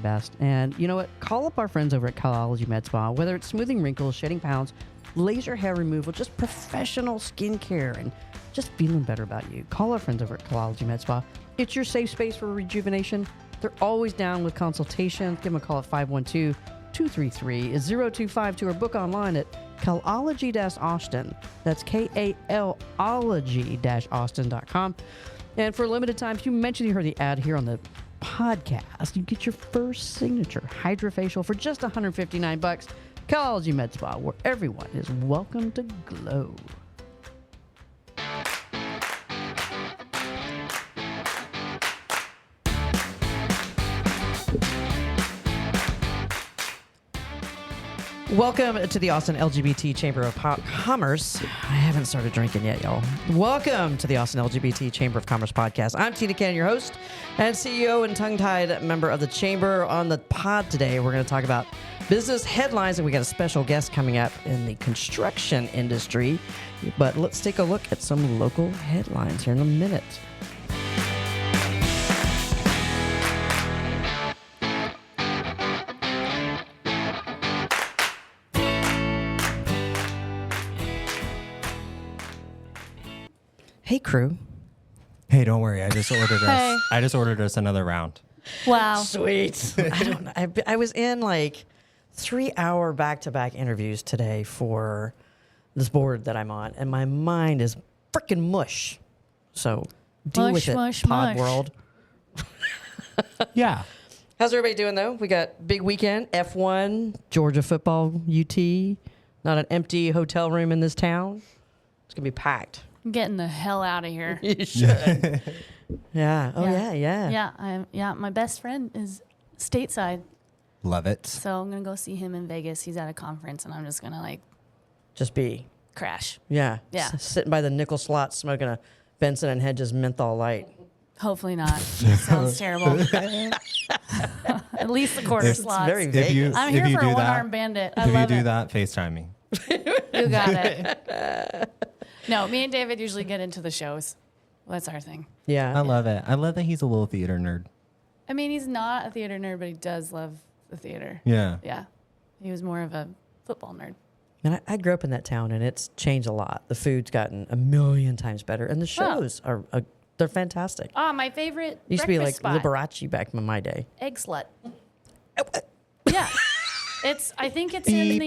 best. And you know what? Call up our friends over at Colology Med Spa. Whether it's smoothing wrinkles, shedding pounds, laser hair removal, just professional skincare, and just feeling better about you. Call our friends over at Colology Med Spa. It's your safe space for rejuvenation. They're always down with consultations. Give them a call at 512-233-0252 or book online at Colology-Austin. That's Kalology-Austin.com. And for a limited time, if you mention you heard the ad here on the podcast, you get your first signature hydrofacial for just $159. Colology Med Spa, where everyone is welcome to glow. Welcome to the Austin LGBT Chamber of Commerce. I haven't started drinking yet, y'all. Welcome to the Austin LGBT Chamber of Commerce podcast. I'm Tina Cannon, your host and CEO and tongue-tied member of the Chamber. On the pod today, we're going to talk about business headlines, and we got a special guest coming up in the construction industry. But let's take a look at some local headlines here in a minute. Hey, crew. Hey, don't worry. I just ordered us another round. Wow. Sweet. I was in like 3-hour back-to-back interviews today for this board that I'm on, and my mind is freaking mush. So deal with it, pod world. Yeah. How's everybody doing, though? We got big weekend, F1, Georgia football, UT. Not an empty hotel room in this town. It's going to be packed. I'm getting the hell out of here. You should. Yeah. Oh, yeah. Yeah, my best friend is stateside. Love it. So I'm going to go see him in Vegas. He's at a conference, and I'm just going to, Just be. crash. Yeah. Yeah. Sitting by the nickel slot smoking a Benson and Hedges menthol light. Hopefully not. That sounds terrible. At least the quarter slots. Very vague. I'm here for a one-armed bandit. I if love you do it. that, FaceTime me. You got it. No, me and David usually get into the shows. That's our thing. Yeah. I love it. I love that he's a little theater nerd. I mean, he's not a theater nerd, but he does love the theater. Yeah. Yeah. He was more of a football nerd. And I grew up in that town, and it's changed a lot. The food's gotten a million times better, and the shows are they're fantastic. Ah, my favorite It used to be like spot. Liberace back in my day. Egg Slut. Yeah. I think it's in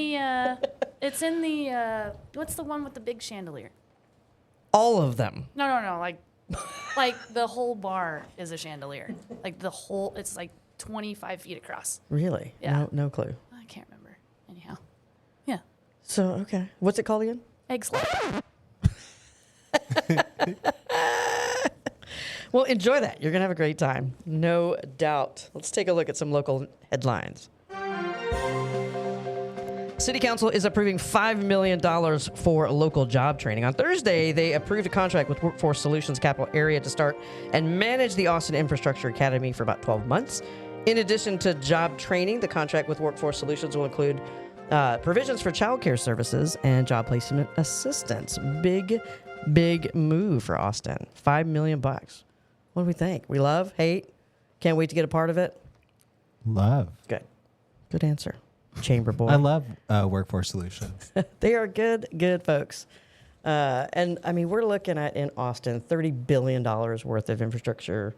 the, what's the one with the big chandelier? All of them. No, like the whole bar is a chandelier. It's like 25 feet across. Really? Yeah. No clue. I can't remember. Anyhow. Yeah. So, okay. What's it called again? Egg Slut. Well, enjoy that. You're going to have a great time. No doubt. Let's take a look at some local headlines. City Council is approving $5 million for local job training. On Thursday, they approved a contract with Workforce Solutions Capital Area to start and manage the Austin Infrastructure Academy for about 12 months. In addition to job training, the contract with Workforce Solutions will include provisions for childcare services and job placement assistance. Big move for Austin. $5 million. What do we think? We love, hate, can't wait to get a part of it? Love. Good answer. Chamber boy. I love Workforce Solutions. They are good folks. And I mean, we're looking at in Austin $30 billion worth of infrastructure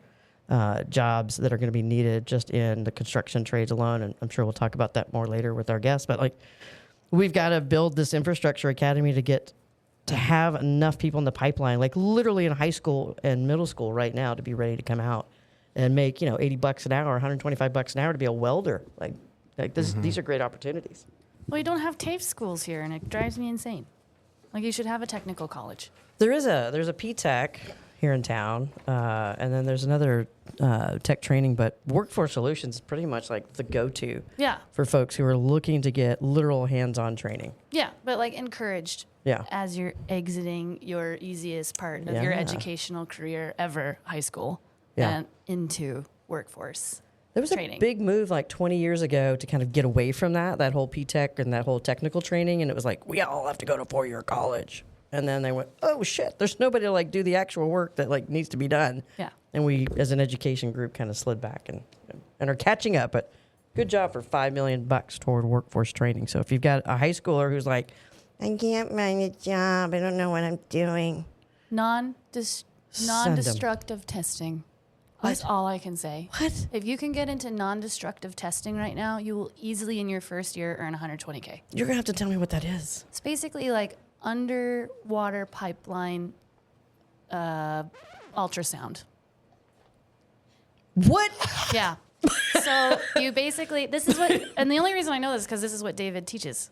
jobs that are going to be needed just in the construction trades alone. And I'm sure we'll talk about that more later with our guests. But we've got to build this infrastructure academy to have enough people in the pipeline, like literally in high school and middle school right now, to be ready to come out and make $80 an hour, $125 an hour to be a welder. These are great opportunities. Well, you don't have TAFE schools here, and it drives me insane. You should have a technical college. There's a P-Tech here in town, and then there's another tech training, but Workforce Solutions is pretty much like the go-to for folks who are looking to get literal hands-on training. Yeah, but encouraged as you're exiting your easiest part of your educational career ever, high school, and into workforce. There was a big move 20 years ago to kind of get away from that whole P-Tech and that whole technical training, and it was we all have to go to 4-year college. And then they went, oh, shit, there's nobody to do the actual work that needs to be done. Yeah. And we, as an education group, kind of slid back and are catching up, but Good job for $5 million toward workforce training. So if you've got a high schooler who's like, I can't find a job, I don't know what I'm doing. Non-destructive testing. That's all I can say. What? If you can get into non-destructive testing right now, you will easily in your first year earn $120K. You're going to have to tell me what that is. It's basically like underwater pipeline ultrasound. What? Yeah. So you basically, this is what, and the only reason I know this is because this is what David teaches.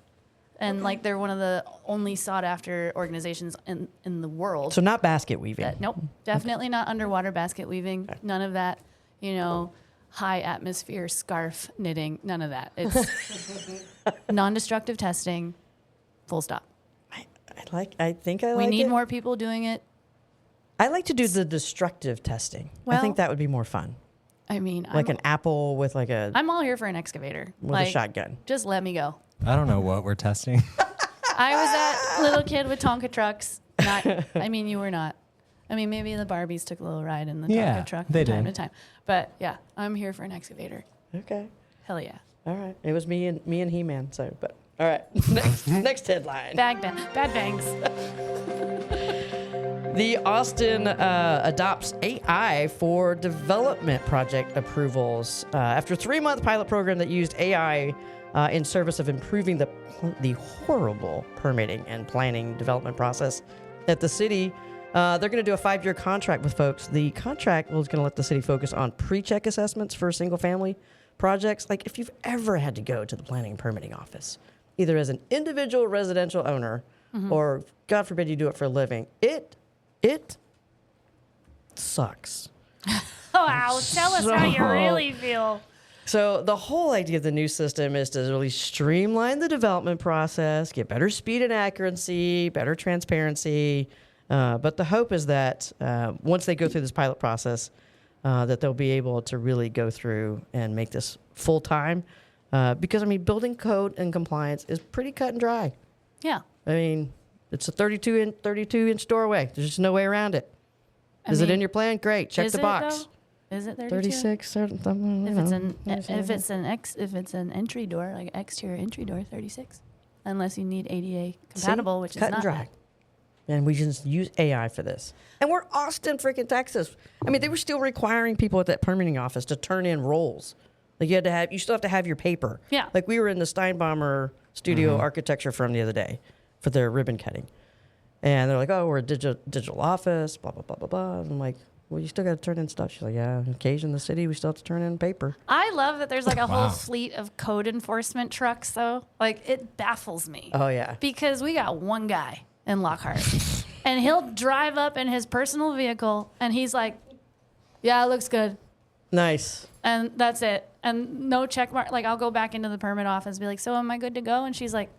And like they're one of the only sought after organizations in the world. So not basket weaving. Nope, definitely not underwater basket weaving. Okay. None of that, high atmosphere scarf knitting. None of that. It's non-destructive testing. Full stop. I think I like it. We need more people doing it. I like to do the destructive testing. Well, I think that would be more fun. I mean, like an apple with like a. I'm all here for an excavator with a shotgun. Just let me go. I don't know what we're testing. I was that little kid with Tonka trucks. You were not. I mean, maybe the Barbies took a little ride in the Tonka truck from time to time. But yeah, I'm here for an excavator. Okay. Hell yeah. All right. It was me and He-Man. So, but all right. Next headline. Bad bangs. The Austin adopts AI for development project approvals. After a 3-month pilot program that used AI in service of improving the horrible permitting and planning development process at the city, they're going to do a 5-year contract with folks. The contract was going to let the city focus on pre-check assessments for single-family projects. Like if you've ever had to go to the planning and permitting office, either as an individual residential owner or, God forbid, you do it for a living, it sucks. Wow, tell us how you really feel. So the whole idea of the new system is to really streamline the development process, get better speed and accuracy, better transparency. But the hope is that once they go through this pilot process, that they'll be able to really go through and make this full time. Because, building code and compliance is pretty cut and dry. Yeah. It's a 32-inch doorway. There's just no way around it. Is it in your plan? Great. Check the box. Though? Is it 32? 36 or something? If it's an entry door, like exterior entry door, 36. Unless you need ADA compatible, which is not. Cut and dry. And we just use AI for this. And we're Austin, freaking Texas. They were still requiring people at that permitting office to turn in rolls. Like you still have to have your paper. Yeah. Like we were in the Steinbaumer studio architecture firm the other day for their ribbon cutting. And they're like, oh, we're a digital office, blah, blah, blah, blah, blah. And I'm like, well, you still got to turn in stuff. She's like, yeah, on occasion in the city, we still have to turn in paper. I love that there's like a whole fleet of code enforcement trucks, though. Like, it baffles me. Oh, yeah. Because we got one guy in Lockhart. And he'll drive up in his personal vehicle, and he's like, yeah, it looks good. Nice. And that's it. And no check mark. Like, I'll go back into the permit office and be like, so am I good to go? And she's like,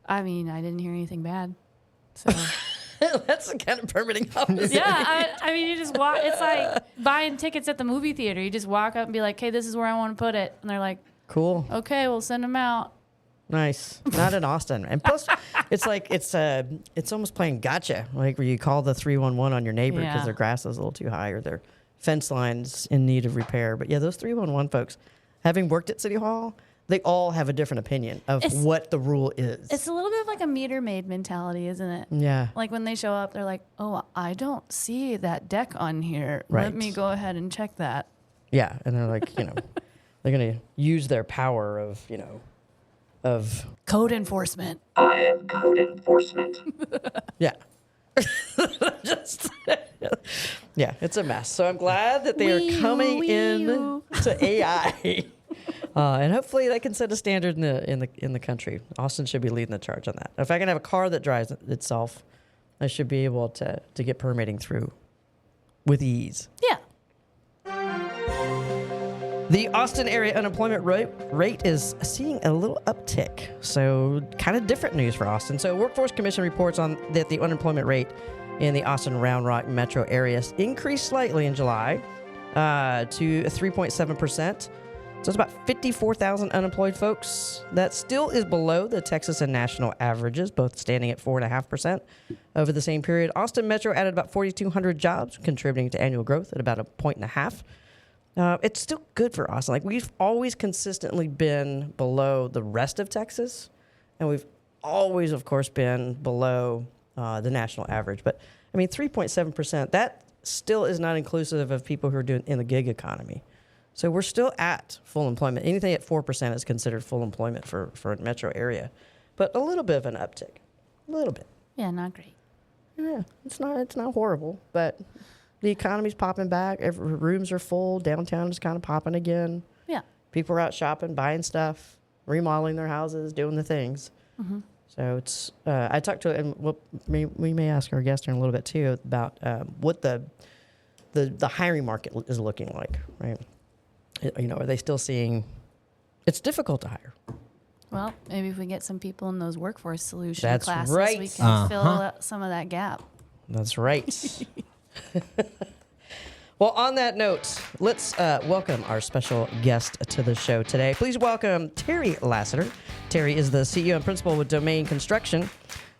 I didn't hear anything bad. So... That's the kind of permitting office. Yeah, you just walk. It's like buying tickets at the movie theater. You just walk up and be like, "Hey, this is where I want to put it," and they're like, "Cool, okay, we'll send them out." Nice. Not in Austin, and plus, it's almost playing gotcha, like where you call the 311 on your neighbor because their grass is a little too high or their fence line's in need of repair. But yeah, those 311 folks, having worked at City Hall, they all have a different opinion of what the rule is. It's a little bit of like a meter maid mentality, isn't it? Yeah. Like when they show up, they're like, oh, I don't see that deck on here. Right. Let me go ahead and check that. Yeah. And they're like, they're going to use their power of code enforcement. I am code enforcement. Yeah. Yeah, it's a mess. So I'm glad that they are coming in to AI. And hopefully that can set a standard in the country. Austin should be leading the charge on that. If I can have a car that drives itself, I should be able to get permitting through with ease. Yeah. The Austin area unemployment rate is seeing a little uptick. So kind of different news for Austin. So Workforce Commission reports on that the unemployment rate in the Austin Round Rock metro area increased slightly in July to 3.7%. So it's about 54,000 unemployed folks. That still is below the Texas and national averages, both standing at 4.5% over the same period. Austin Metro added about 4,200 jobs, contributing to annual growth at about 1.5%. It's still good for Austin. Like, we've always consistently been below the rest of Texas, and we've always, of course, been below the national average. But I mean, 3.7%, that still is not inclusive of people who are doing in the gig economy. So we're still at full employment. Anything at 4% is considered full employment for a metro area. But a little bit of an uptick. A little bit. Yeah, not great. Yeah, it's not horrible, but the economy's popping back. Rooms are full. Downtown is kind of popping again. Yeah. People are out shopping, buying stuff, remodeling their houses, doing the things. Mm-hmm. So it's. I talked to, and we may ask our guest in a little bit too about what the hiring market is looking like. Right. You know, are they still seeing? It's difficult to hire. Well, maybe if we get some people in those workforce solution That's classes, right. we can fill out some of that gap. That's right. Well, on that note, let's welcome our special guest to the show today. Please welcome Terry Lassiter. Terry is the CEO and principal with Domain Construction.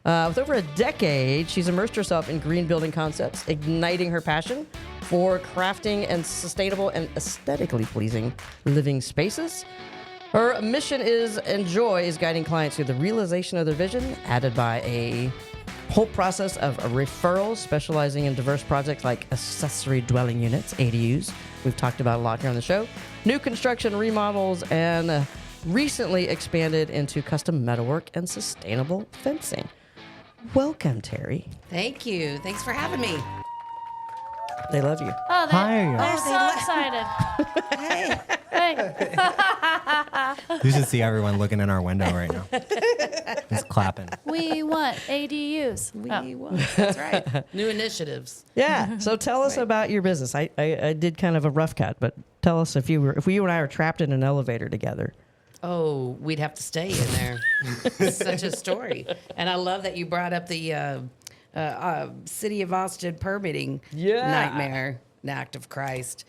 With over a decade, she's immersed herself in green building concepts, igniting her passion for crafting and sustainable and aesthetically pleasing living spaces. Her mission is and joy is guiding clients through the realization of their vision, added by a whole process of referrals, specializing in diverse projects like accessory dwelling units, ADUs. We've talked about a lot here on the show. New construction, remodels, and recently expanded into custom metalwork and sustainable fencing. Welcome, Terry. Thank you. Thanks for having me. They love you. Oh, Hi. they're so excited. Hey. Hey, You should see everyone looking in our window right now. Just clapping. we want ADUs. That's right. New initiatives. Yeah. So tell us about your business. I did kind of a rough cut, but tell us if you and I were trapped in an elevator together. Oh, we'd have to stay in there. It's such a story. And I love that you brought up the City of Austin permitting nightmare, an act of Christ.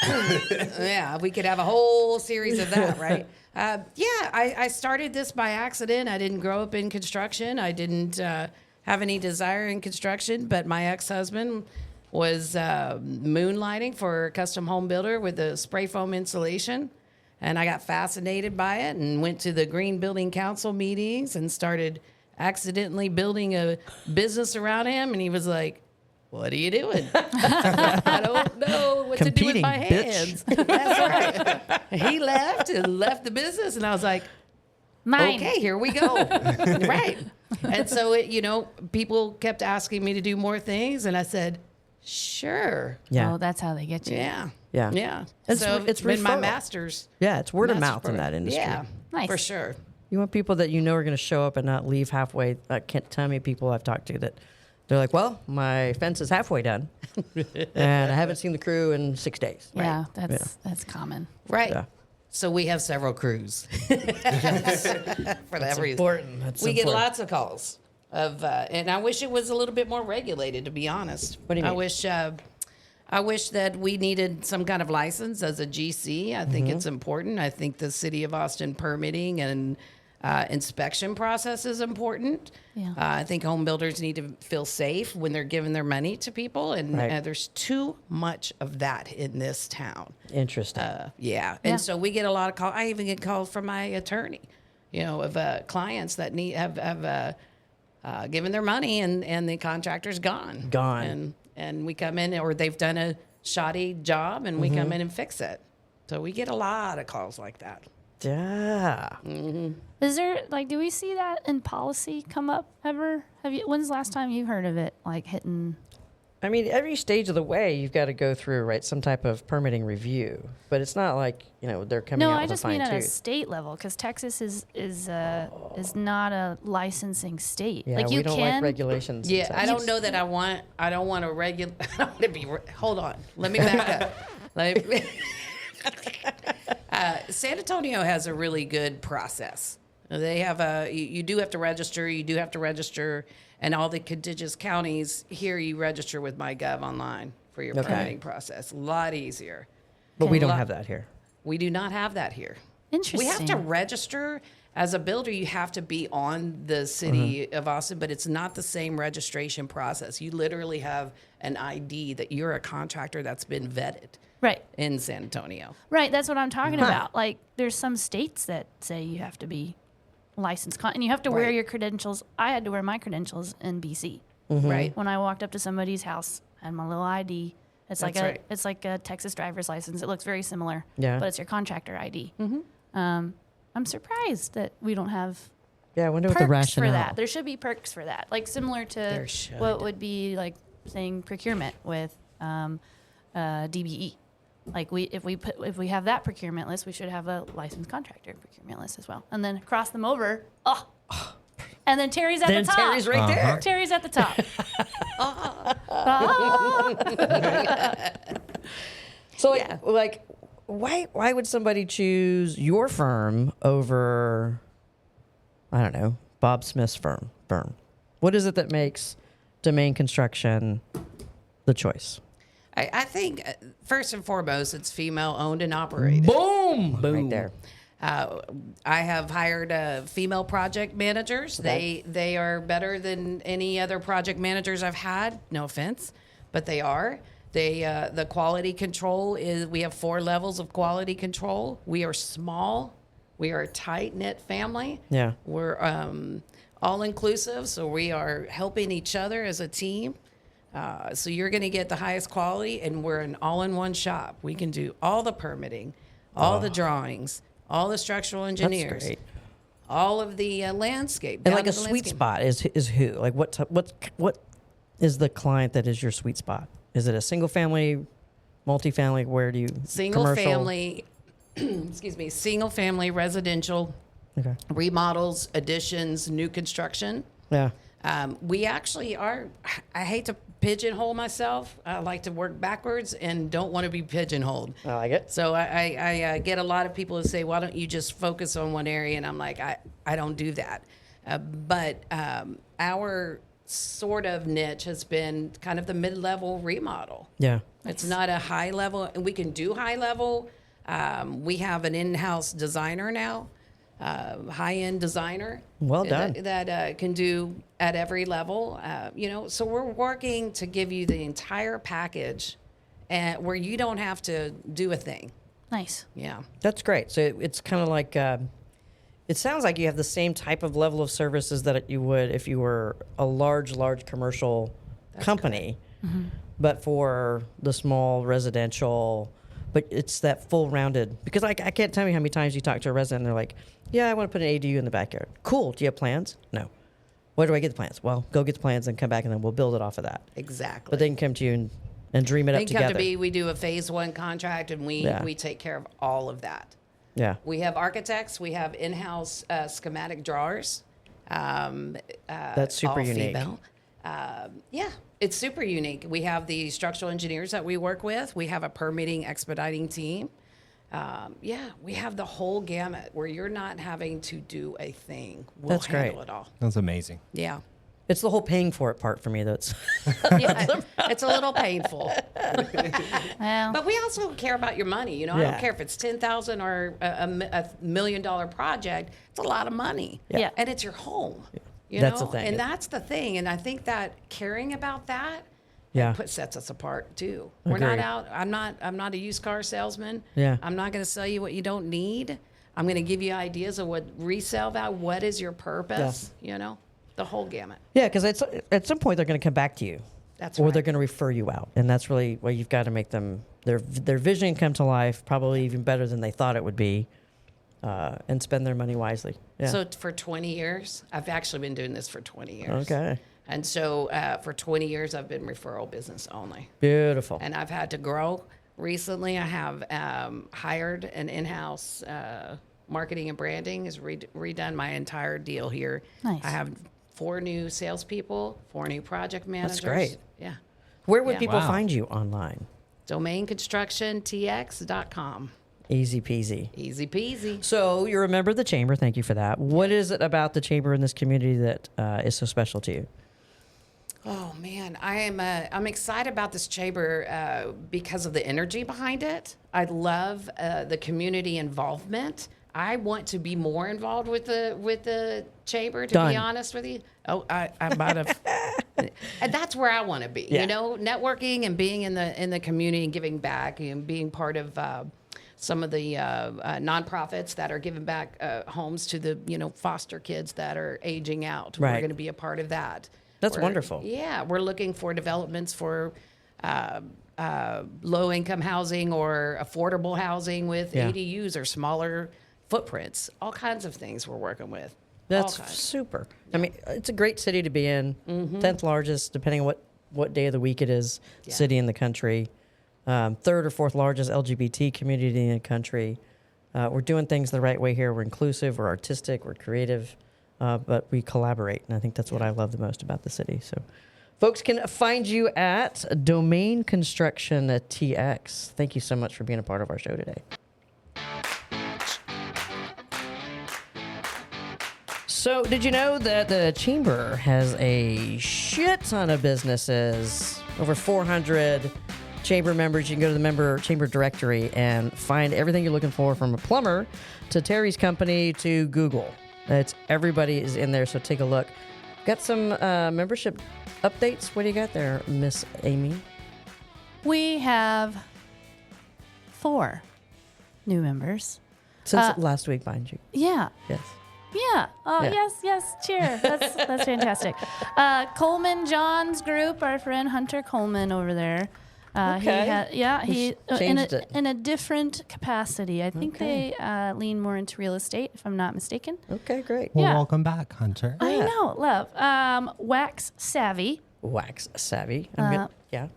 Yeah, we could have a whole series of that, right? I started this by accident. I didn't grow up in construction. I didn't have any desire in construction, but my ex-husband was moonlighting for a custom home builder with a spray foam insulation. And I got fascinated by it and went to the Green Building Council meetings and started accidentally building a business around him. And he was like, "What are you doing?" I don't know what to do with Competing, my bitch. hands. That's right. He left the business. And I was like, Mine. okay, here we go. Right. And so, people kept asking me to do more things. And I said, sure. Yeah. Oh, that's how they get you. Yeah. Yeah. Yeah. It's- So it's it's been my referral. master's. Yeah, it's word of master's mouth in program. that industry. Yeah. Nice. For sure. You want people that you know are going to show up and not leave halfway. I can't tell me people I've talked to that they're like, well, my fence is halfway done, and I haven't seen the crew in 6 days. Yeah, that's common. Right. Yeah. So we have several crews. For that reason. important. That's We get important. lots of calls and I wish it was a little bit more regulated, to be honest. What do you mean? I wish that we needed some kind of license as a GC. I think it's important. I think the City of Austin permitting and inspection process is important. Yeah. I think home builders need to feel safe when they're giving their money to people, and Right. there's too much of that in this town. Interesting. Yeah. Yeah. And so we get a lot of calls. I even get calls from my attorney, of clients that have given their money and the contractor's gone. Gone. And we come in, or they've done a shoddy job, and we come in and fix it. So we get a lot of calls like that. yeah. Is there do we see that in policy come up ever? When's the last time you heard of it hitting? I mean, every stage of the way, you've got to go through, right, some type of permitting review. But it's not like, they're coming No, out I with just a fine mean at a tooth. state level because Texas is not a licensing state. Yeah, you we don't can. like regulations. in Yeah, I Texas. don't know that I don't want to regulate. I don't want to be. Hold on. Let me back up. San Antonio has a really good process. They have you do have to register. You do have to register. And all the contiguous counties here, you register with MyGov online for your Okay. permitting process. A lot easier. But we don't Lot- have that here. We do not have that here. Interesting. We have to register as a builder. You have to be on the City of Austin, but it's not the same registration process. You literally have an ID that you're a contractor that's been vetted. Right. in San Antonio. Right. That's what I'm talking about. Like, there's some states that say you have to be licensed and you have to wear Right. your credentials. I had to wear my credentials in BC. Right. When I walked up to somebody's house, I had my little ID. It's like That's right. it's like a Texas driver's license. It looks very similar. Yeah. But it's your contractor ID. I'm surprised that we don't have Yeah, I wonder what the perks rationale. for that. There should be perks for that, like similar to There should. what would be like saying procurement with DBE. Like if we have that procurement list, we should have a licensed contractor procurement list as well. And then cross them over. And then Terry's at Then the top. Terry's right there. Terry's at the top. So, like, why would somebody choose your firm over, I don't know, Bob Smith's firm? What is it that makes Domain Construction the choice? I think first and foremost, it's female owned and operated. Boom! Right there. I have hired female project managers. Okay. They are better than any other project managers I've had. No offense, but they are. The quality control is. We have 4 levels of quality control. We are small. We are a tight knit family. Yeah. We're all inclusive, so we are helping each other as a team. So you're going to get the highest quality, and we're an all-in-one shop. We can do all the permitting, all the drawings, all the structural engineers, That's great. all of the landscape. And down like to a the sweet landscape. spot is who? Like what is the client that is your sweet spot? Is it a single family, multifamily? Where do you Single commercial? family, excuse me, single family residential Okay. remodels, additions, new construction. Yeah. We actually are. I hate to pigeonhole myself. I like to work backwards and don't want to be pigeonholed. I like it. So I get a lot of people who say, "Why don't you just focus on one area?" And I'm like, I don't do that. But our sort of niche has been kind of the mid-level remodel. Yeah. It's not a high level, and we can do high level. We have an in-house designer now, high-end designer. Well done. That can do at every level. So we're working to give you the entire package, and where you don't have to do a thing. Nice. Yeah. That's great. So it's kind of like, it sounds like you have the same type of level of services that you would if you were a large commercial company, but for the small residential. But it's that full rounded, because I can't tell you how many times you talk to a resident and they're like, yeah, I want to put an ADU in the backyard. Cool. Do you have plans? No. Where do I get the plans? Well, go get the plans and come back, and then we'll build it off of that. Exactly. But they can come to you and dream it they up come together. to me. We do a phase 1 contract, and we take care of all of that. Yeah. We have architects. We have in-house schematic drawers. That's super all unique. Female. It's super unique. We have the structural engineers that we work with. We have a permitting expediting team. We have the whole gamut where you're not having to do a thing. We'll That's great. handle it all. That's amazing. Yeah. It's the whole paying for it part for me that's Yeah, it's a little painful. Well, But we also care about your money. I Yeah. don't care if it's $10,000 or a $1 million project. It's a lot of money. Yeah. And it's your home. That's the thing. And that's the thing. And I think that caring about that sets us apart too. We're not Agreed. out. I'm not a used car salesman. Yeah. I'm not going to sell you what you don't need. I'm going to give you ideas of what resale value. What is your purpose? The whole gamut. Yeah, because at some point they're going to come back to you. That's or right. they're going to refer you out, and that's really where you've got to make them their vision come to life, probably even better than they thought it would be, and spend their money wisely. Yeah. So for 20 years, I've actually been doing this for 20 years. Okay. And so for 20 years, I've been referral business only. Beautiful. And I've had to grow. Recently, I have hired an in-house marketing and branding, has redone my entire deal here. Nice. I have 4 new salespeople, 4 new project managers. great. Yeah. Where would Yeah. people Wow. find you online? DomainConstructionTX.com. Easy peasy. Easy peasy. So you're a member of the chamber. Thank you for that. What is it about the chamber in this community that is so special to you? Oh man, I'm excited about this chamber because of the energy behind it. I love the community involvement. I want to be more involved with the chamber. To Done. be honest with you, I'm about to And that's where I want to be. Yeah. You know, networking and being in the community and giving back and being part of some of the nonprofits that are giving back homes to the foster kids that are aging out. Right. We're going to be a part of that. That's wonderful. Yeah, we're looking for developments for low-income housing or affordable housing with Yeah. ADUs or smaller footprints. All kinds of things we're working with. That's All kinds. super. I mean, it's a great city to be in. 10th largest, depending on what day of the week it is, city in the country. Third or fourth largest LGBT community in the country. We're doing things the right way here. We're inclusive, we're artistic, we're creative, but we collaborate. And I think that's what I love the most about the city. So folks can find you at Domain Construction TX. Thank you so much for being a part of our show today. So, did you know that the Chamber has a shit ton of businesses? Over 400 Chamber members. You can go to the Chamber directory and find everything you're looking for, from a plumber to Terry's company to Google. Everybody is in there, so take a look. Got some membership updates. What do you got there, Miss Amy? We have 4 new members. Since last week, mind you. Yeah. Yes. Yeah. Oh, Yeah. yes. Cheer. That's fantastic. Coleman John's group, our friend Hunter Coleman over there. Okay. He changed it. in a different capacity. I think Okay. they lean more into real estate, if I'm not mistaken. Okay, great. Well, Yeah. welcome back, Hunter. I Yeah. know, love. Wax Savvy. Wax savvy. I'm good. Yeah.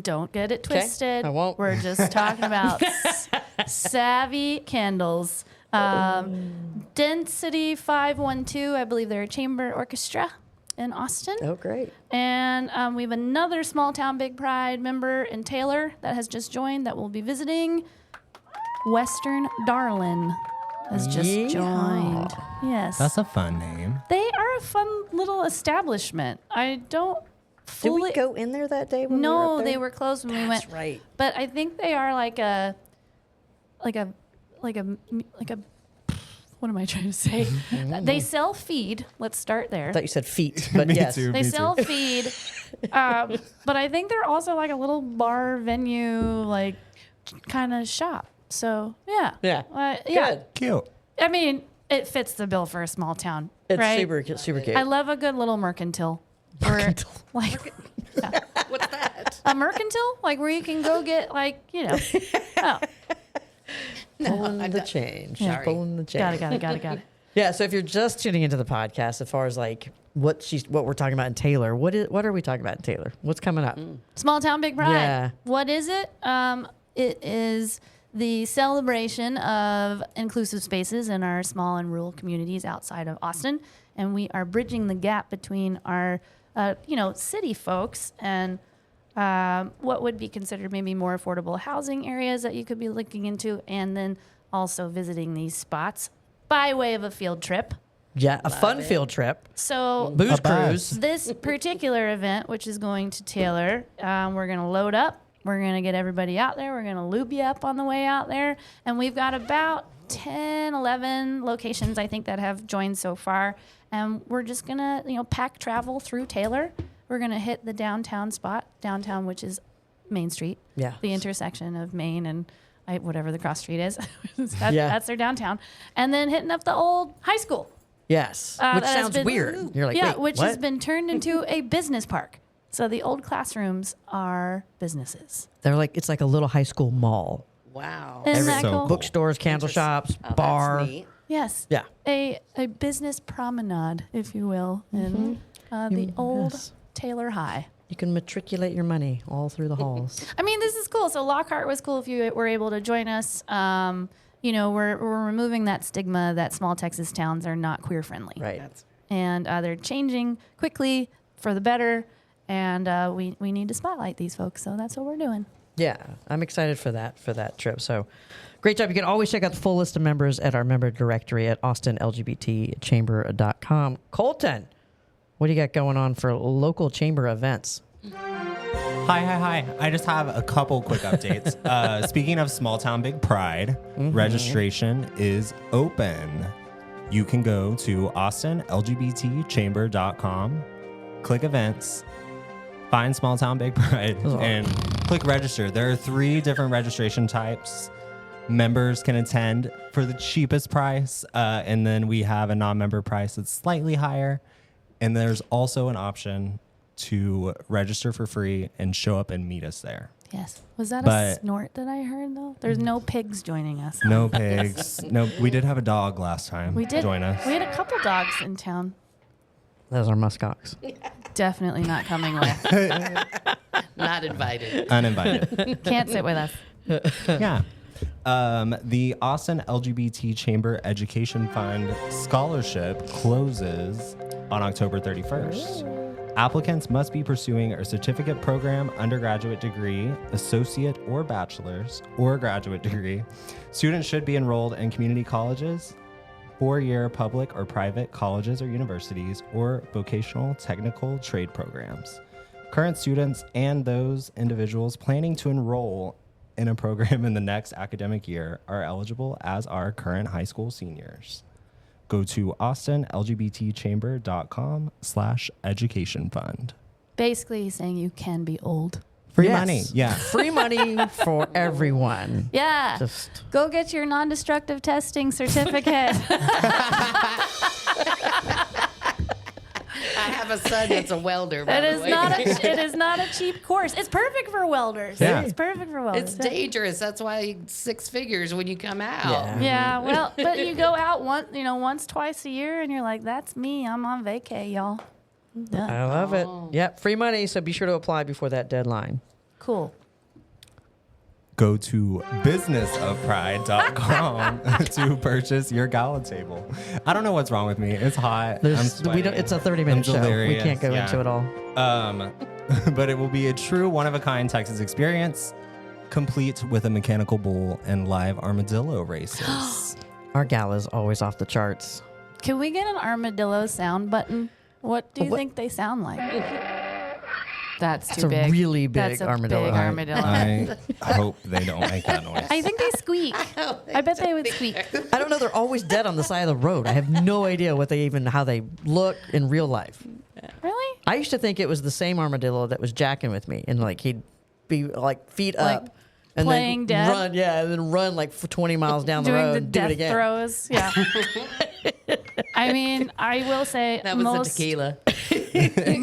Don't get it twisted. I won't. We're just talking about Savvy candles. Density 512, I believe they're a chamber orchestra in Austin. Oh, great. And we have another Small Town Big Pride member in Taylor that has just joined that will be visiting. Western Darlin has just joined. Yes. That's a fun name. They are a fun little establishment. I don't Did fully... we go in there that day when we were No, up there? they were closed when we went. That's right. But I think they are like a what am I trying to say? They sell feed. Let's start there. I thought you said feet, but Me yes. too. They Me sell too. feed. But I think they're also like a little bar venue, like kind of shop. So yeah. Yeah. Yeah. Good. Cute. I mean, it fits the bill for a small town. It's right? super cute. I love a good little mercantile. Mercantile. Like What's that? a mercantile, like where you can go get oh, Pulling the change. Yeah. Pulling the change. got it. Yeah, so if you're just tuning into the podcast, as far as like what we're talking about in Taylor, what are we talking about in Taylor? What's coming up? Small Town Big Pride. Yeah. What is it? It is the celebration of inclusive spaces in our small and rural communities outside of Austin, and we are bridging the gap between our city folks and what would be considered maybe more affordable housing areas that you could be looking into, and then also visiting these spots by way of a field trip. Yeah, a fun field trip. So Booze A bus. cruise. this particular event, which is going to Taylor, we're going to load up. We're going to get everybody out there. We're going to lube you up on the way out there. And we've got about 10, 11 locations, I think, that have joined so far. And we're just going to, pack travel through Taylor. We're going to hit the downtown spot, which is Main Street. Yeah. The intersection of Main and whatever the cross street is. Yeah. That's their downtown. And then hitting up the old high school. Yes, which that has sounds been- weird. You're like, yeah, wait, which what? has been turned into a business park. So the old classrooms are businesses. They're like, it's like a little high school mall. Wow. Isn't that so cool? cool. Bookstores, candle shops, bar. That's neat. Yes. Yeah. A business promenade, if you will, in the old Yes. Taylor High. You can matriculate your money all through the halls. I mean, this is cool. So Lockhart was cool if you were able to join us. We're removing that stigma that small Texas towns are not queer friendly. Right. And they're changing quickly for the better. And we need to spotlight these folks. So that's what we're doing. Yeah, I'm excited for that trip. So great job. You can always check out the full list of members at our member directory at AustinLGBTChamber.com. Colton, what do you got going on for local chamber events? Hi. I just have a couple quick updates. Speaking of Small Town Big Pride, registration is open. You can go to AustinLGBTChamber.com click events, find Small Town Big Pride, and click register. There are 3 different registration types. Members can attend for the cheapest price, and then we have a non-member price that's slightly higher. And there's also an option to register for free and show up and meet us there. Yes. Was that a snort that I heard, though? There's no pigs joining us. No pigs. No, we did have a dog last time join us. We had a couple dogs in town. Those are muskox. Definitely not coming with. Not invited. Uninvited. Can't sit with us. Yeah. The Austin LGBT Chamber Education Fund Scholarship closes on October 31st. Applicants must be pursuing a certificate program, undergraduate degree, associate or bachelor's, or graduate degree. Students should be enrolled in community colleges, 4-year public or private colleges or universities, or vocational technical trade programs. Current students and those individuals planning to enroll in a program in the next academic year are eligible, as are current high school seniors. Go to austinlgbtchamber.com/education fund. Basically, he's saying you can be old. Free money. Yeah. Free money for everyone. Yeah. Just go get your non-destructive testing certificate. I have a son that's a welder. By the way. It is not a cheap course. It's perfect for welders. Yeah. It's perfect for welders. It's dangerous. That's why 6 figures when you come out. Yeah, well, but you go out once, twice a year, and you're like, "That's me. I'm on vacay, y'all." Done. I love it. Yep, free money. So be sure to apply before that deadline. Cool. Go to businessofpride.com to purchase your gala table. I don't know what's wrong with me. It's hot. I'm sweaty. It's a 30-minute show. delirious. We can't go Yeah. into it all. But it will be a true one-of-a-kind Texas experience, complete with a mechanical bull and live armadillo races. Our gala is always off the charts. Can we get an armadillo sound button? What do you think they sound like? That's too It's a big. really big That's a armadillo. Big armadillo. I hope they don't make that noise. I think they squeak. I bet they would squeak. I don't know. They're always dead on the side of the road. I have no idea how they look in real life. Really? I used to think it was the same armadillo that was jacking with me, and like he'd be like feet Like up and playing then dead? run, and then run like for 20 miles down the Doing road, the and do it death again. throws. Yeah. I mean, I will say That was the most tequila.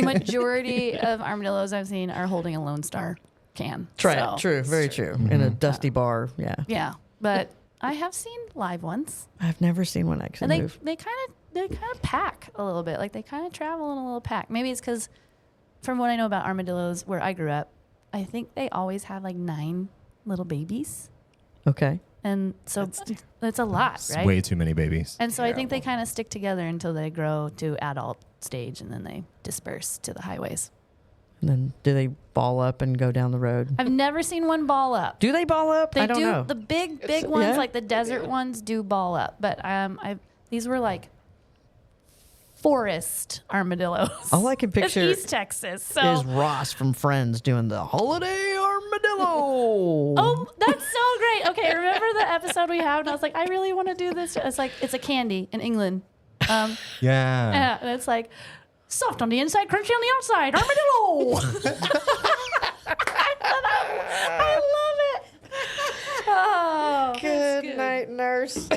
majority of armadillos I've seen are holding a Lone Star can. So, True, very true. In a dusty bar, yeah. Yeah, but I have seen live ones, I've never seen one actually and move. they kind of pack a little bit. Like they kind of travel in a little pack. Maybe it's because, from what I know about armadillos, where I grew up, I think they always have like 9 little babies, Okay. and so that's a lot, It's right? way too many babies. And so I think they kind of stick together until they grow to adult stage, and then they disperse to the highways. And then do they ball up and go down the road? I've never seen one ball up. Do they ball up? They I don't do. know. The big ones, Yeah. like the desert ones, do ball up. But these were like forest armadillos. All I can picture it's East Texas. So is Ross from Friends doing the holiday armadillo. oh, that's so great. Okay, remember the episode we had? And I was like, I really want to do this. It's like it's a candy in England. Yeah. Yeah, and it's like soft on the inside, crunchy on the outside. Armadillo. I love it. Oh, Good night, nurse.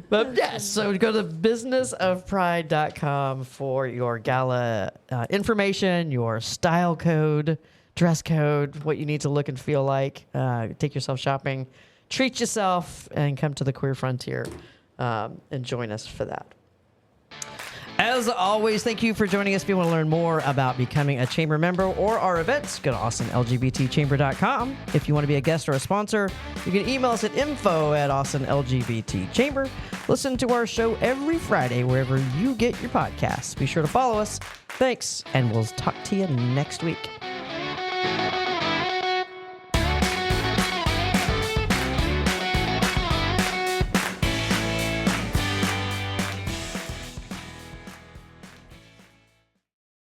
But yes, so go to businessofpride.com for your gala information, your style code, dress code, what you need to look and feel like. Take yourself shopping, treat yourself, and come to the Queer Frontier and join us for that. As always, thank you for joining us. If you want to learn more about becoming a chamber member or our events, go to austinlgbtchamber.com. If you want to be a guest or a sponsor, you can email us at info@austinlgbtchamber. Listen to our show every Friday wherever you get your podcasts. Be sure to follow us. Thanks, and we'll talk to you next week.